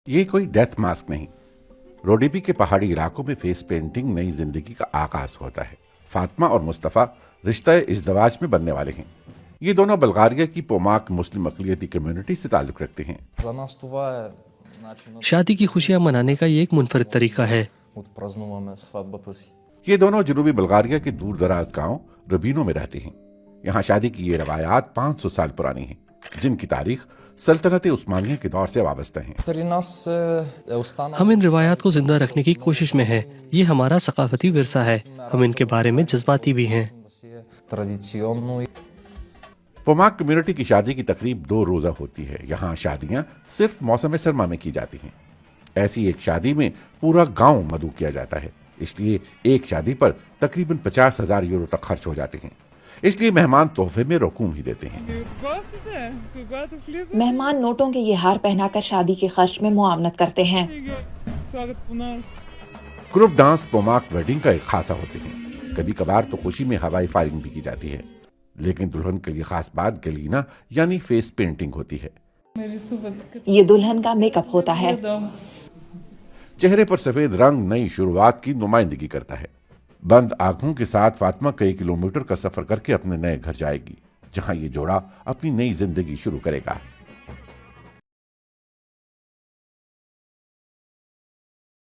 یہ کوئی death mask نہیں، روڈیپی کے پہاڑی علاقوں میں فیس پینٹنگ نئی زندگی کا آغاز ہوتا ہے۔ فاطمہ اور مصطفیٰ رشتہ ازدواج میں بننے والے ہیں۔ یہ دونوں بلغاریہ کی پوماک مسلم اقلیتی کمیونٹی سے تعلق رکھتے ہیں۔ شادی کی خوشیاں منانے کا یہ ایک منفرد طریقہ ہے۔ یہ دونوں جنوبی بلغاریہ کے دور دراز گاؤں ربینو میں رہتے ہیں۔ یہاں شادی کی یہ روایات 500 سال پرانی ہیں، جن کی تاریخ سلطنت عثمانیہ کے دور سے وابستہ ہیں۔ ہم ان روایات کو زندہ رکھنے کی کوشش میں ہیں۔ یہ ہمارا ثقافتی ورثہ ہے، ہم ان کے بارے میں جذباتی بھی ہیں۔ پوماک کمیونٹی کی شادی کی تقریب 2 روزہ ہوتی ہے۔ یہاں شادیاں صرف موسم سرما میں کی جاتی ہیں۔ ایسی ایک شادی میں پورا گاؤں مدعو کیا جاتا ہے، اس لیے ایک شادی پر تقریباً 50,000 یورو تک خرچ ہو جاتے ہیں۔ اس لیے مہمان تحفے میں رقوم ہی دیتے ہیں۔ مہمان نوٹوں کے یہ ہار پہنا کر شادی کے خرچ میں معاونت کرتے ہیں۔ گروپ ڈانس پوماک ویڈنگ کا ایک خاصہ ہوتے ہیں۔ کبھی کبھار تو خوشی میں ہوائی فائرنگ بھی کی جاتی ہے، لیکن دلہن کے لیے خاص بات گلینا یعنی فیس پینٹنگ ہوتی ہے۔ یہ دلہن کا میک اپ ہوتا ہے۔ چہرے پر سفید رنگ نئی شروعات کی نمائندگی کرتا ہے۔ بند آنکھوں کے ساتھ فاطمہ کئی کلومیٹر کا سفر کر کے اپنے نئے گھر جائے گی، جہاں یہ جوڑا اپنی نئی زندگی شروع کرے گا۔